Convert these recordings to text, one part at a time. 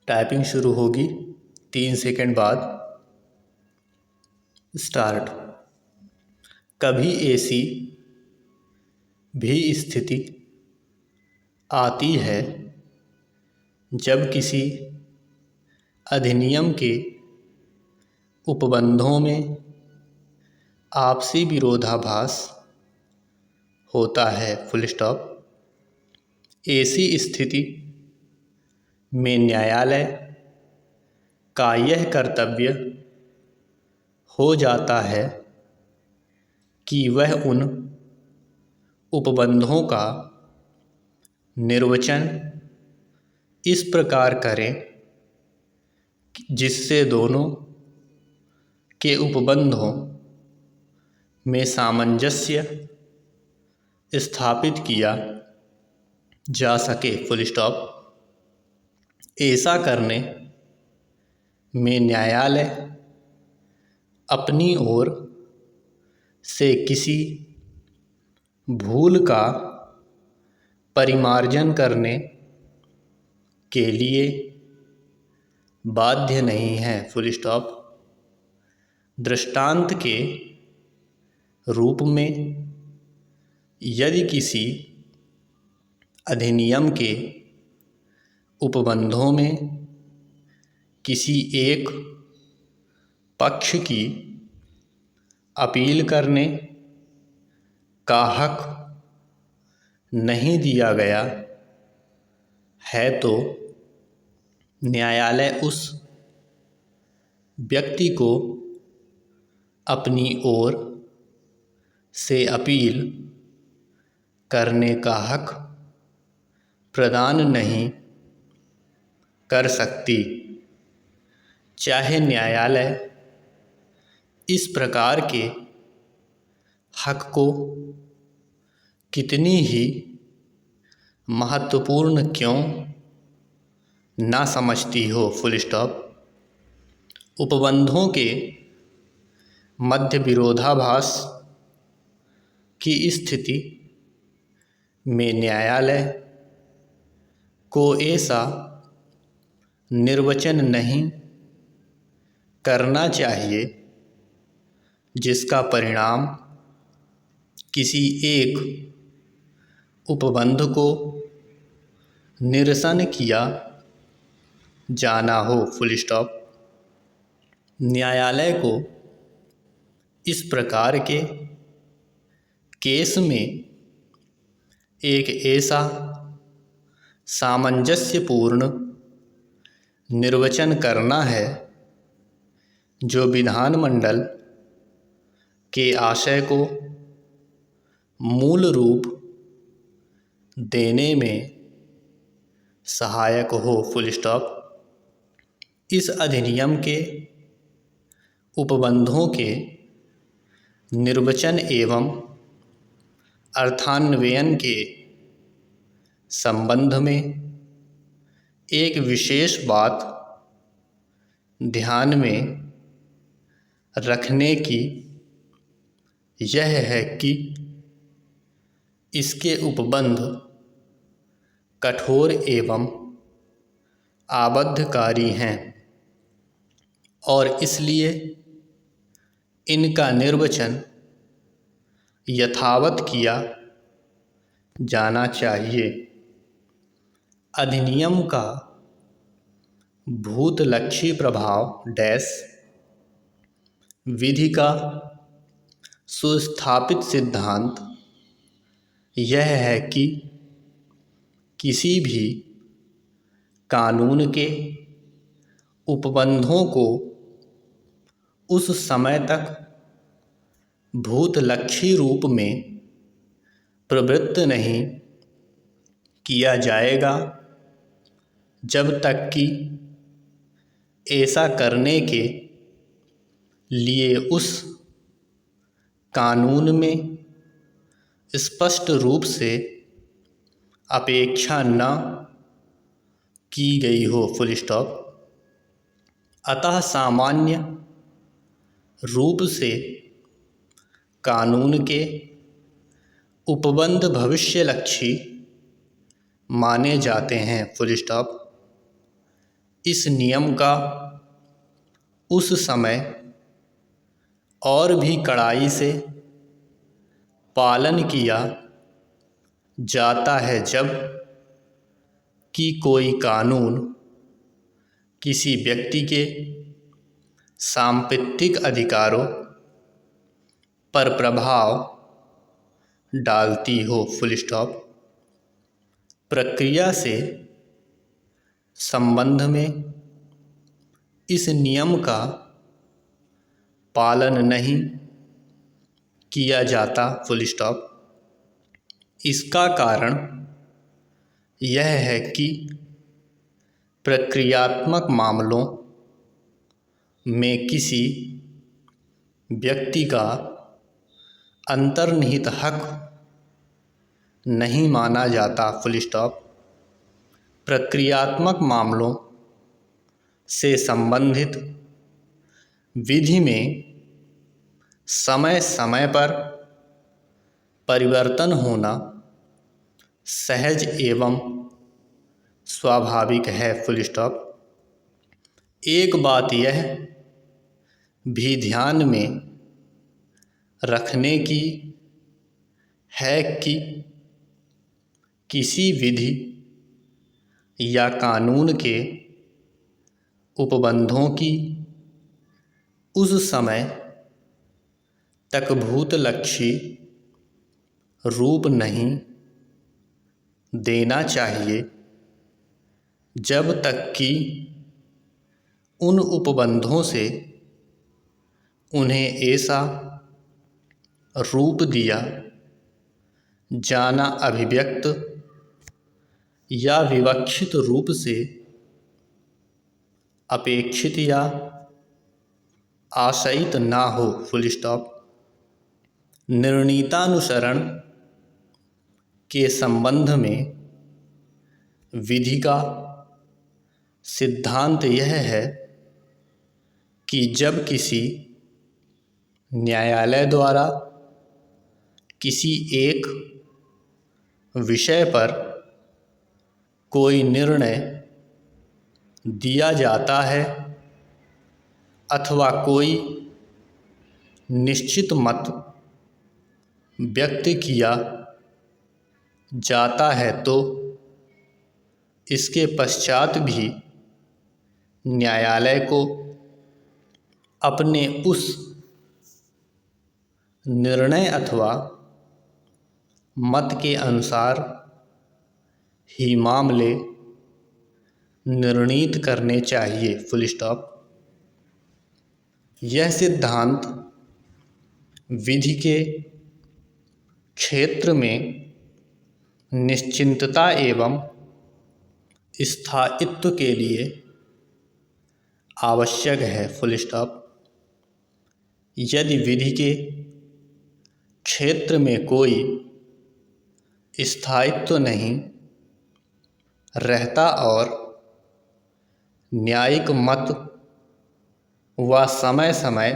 Typing शुरू होगी 3 second बाद। स्टार्ट। कभी ऐसी भी स्थिति आती है जब किसी अधिनियम के उपबंधों में आपसी विरोधाभास होता है। Full stop. ऐसी स्थिति में न्यायालय का यह कर्तव्य हो जाता है कि वह उन उपबंधों का निर्वचन इस प्रकार करें जिससे दोनों के उपबंधों में सामंजस्य स्थापित किया जा सके। Full stop. ऐसा करने में न्यायालय अपनी ओर से किसी भूल का परिमार्जन करने के लिए बाध्य नहीं है। Full stop. दृष्टांत के रूप में यदि किसी अधिनियम के उपबंधों में किसी एक पक्ष की अपील करने का हक नहीं दिया गया है तो न्यायालय उस व्यक्ति को अपनी ओर से अपील करने का हक प्रदान नहीं कर सकती, चाहे न्यायालय इस प्रकार के हक को कितनी ही महत्वपूर्ण क्यों ना समझती हो। Full stop. उपबंधों के मध्य विरोधाभास की स्थिति में न्यायालय को ऐसा निर्वचन नहीं करना चाहिए जिसका परिणाम किसी एक उपबंध को निरसन किया जाना हो। Full stop. न्यायालय को इस प्रकार के केस में एक ऐसा सामंजस्यपूर्ण निर्वचन करना है जो विधानमंडल के आशय को मूल रूप देने में सहायक हो। Full stop. इस अधिनियम के उपबंधों के निर्वचन एवं अर्थान्वयन के संबंध में एक विशेष बात ध्यान में रखने की यह है कि इसके उपबंध कठोर एवं आबद्धकारी हैं और इसलिए इनका निर्वचन यथावत किया जाना चाहिए। अधिनियम का भूतलक्षी प्रभाव डैश विधि का सुस्थापित सिद्धांत यह है कि किसी भी कानून के उपबंधों को उस समय तक भूतलक्षी रूप में प्रवृत्त नहीं किया जाएगा जब तक कि ऐसा करने के लिए उस कानून में स्पष्ट रूप से अपेक्षा न की गई हो। Full stop. अतः सामान्य रूप से कानून के उपबंध भविष्यलक्षी माने जाते हैं। Full stop. इस नियम का उस समय और भी कड़ाई से पालन किया जाता है जब कि कोई कानून किसी व्यक्ति के सांविधिक अधिकारों पर प्रभाव डालती हो। Full stop. प्रक्रिया से संबंध में इस नियम का पालन नहीं किया जाता। Full stop. इसका कारण यह है कि प्रक्रियात्मक मामलों में किसी व्यक्ति का अंतर्निहित हक नहीं माना जाता। Full stop. प्रक्रियात्मक मामलों से संबंधित विधि में समय समय पर परिवर्तन होना सहज एवं स्वाभाविक है। Full stop. एक बात यह भी ध्यान में रखने की है कि किसी विधि या कानून के उपबंधों की उस समय तक भूतलक्षी रूप नहीं देना चाहिए जब तक कि उन उपबंधों से उन्हें ऐसा रूप दिया जाना अभिव्यक्त या विवक्षित रूप से अपेक्षित या आशयित ना हो। Full stop. निर्णीतानुसरण के संबंध में विधि का सिद्धांत यह है कि जब किसी न्यायालय द्वारा किसी एक विषय पर कोई निर्णय दिया जाता है अथवा कोई निश्चित मत व्यक्त किया जाता है तो इसके पश्चात भी न्यायालय को अपने उस निर्णय अथवा मत के अनुसार ही मामले निर्णीत करने चाहिए। Full stop. यह सिद्धांत विधि के क्षेत्र में निश्चितता एवं स्थायित्व के लिए आवश्यक है। Full stop. यदि विधि के क्षेत्र में कोई स्थायित्व नहीं रहता और न्यायिक मत व समय समय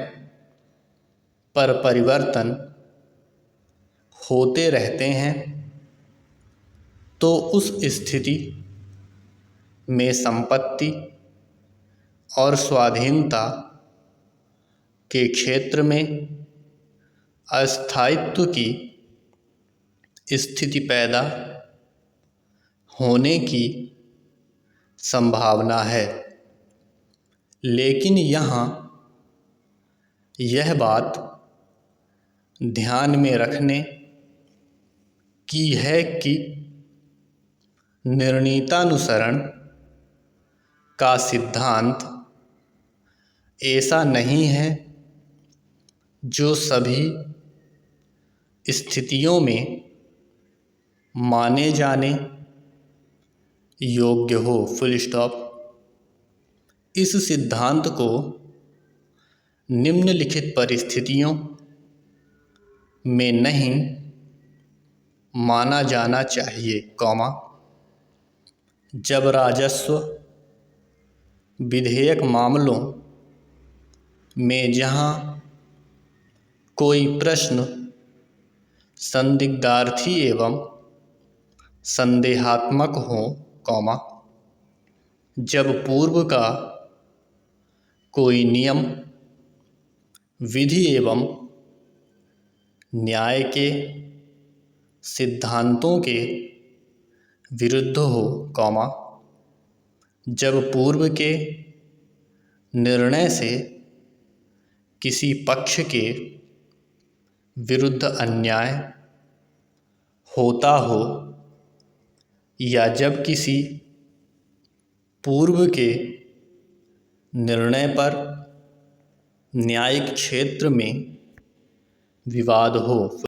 पर परिवर्तन होते रहते हैं तो उस स्थिति में संपत्ति और स्वाधीनता के क्षेत्र में अस्थायित्व की स्थिति पैदा होने की संभावना है। लेकिन यहाँ यह बात ध्यान में रखने की है कि निर्णीतानुसरण का सिद्धांत ऐसा नहीं है जो सभी स्थितियों में माने जाने योग्य हो। Full stop. इस सिद्धांत को निम्नलिखित परिस्थितियों में नहीं माना जाना चाहिए, जब राजस्व विधेयक मामलों में जहां कोई प्रश्न संदिग्धार्थी एवं संदेहात्मक हो, जब पूर्व का कोई नियम, विधि एवं न्याय के सिद्धांतों के विरुद्ध हो, कॉमा, जब पूर्व के निर्णय से किसी पक्ष के विरुद्ध अन्याय होता हो, या जब किसी पूर्व के निर्णय पर न्यायिक क्षेत्र में विवाद हो।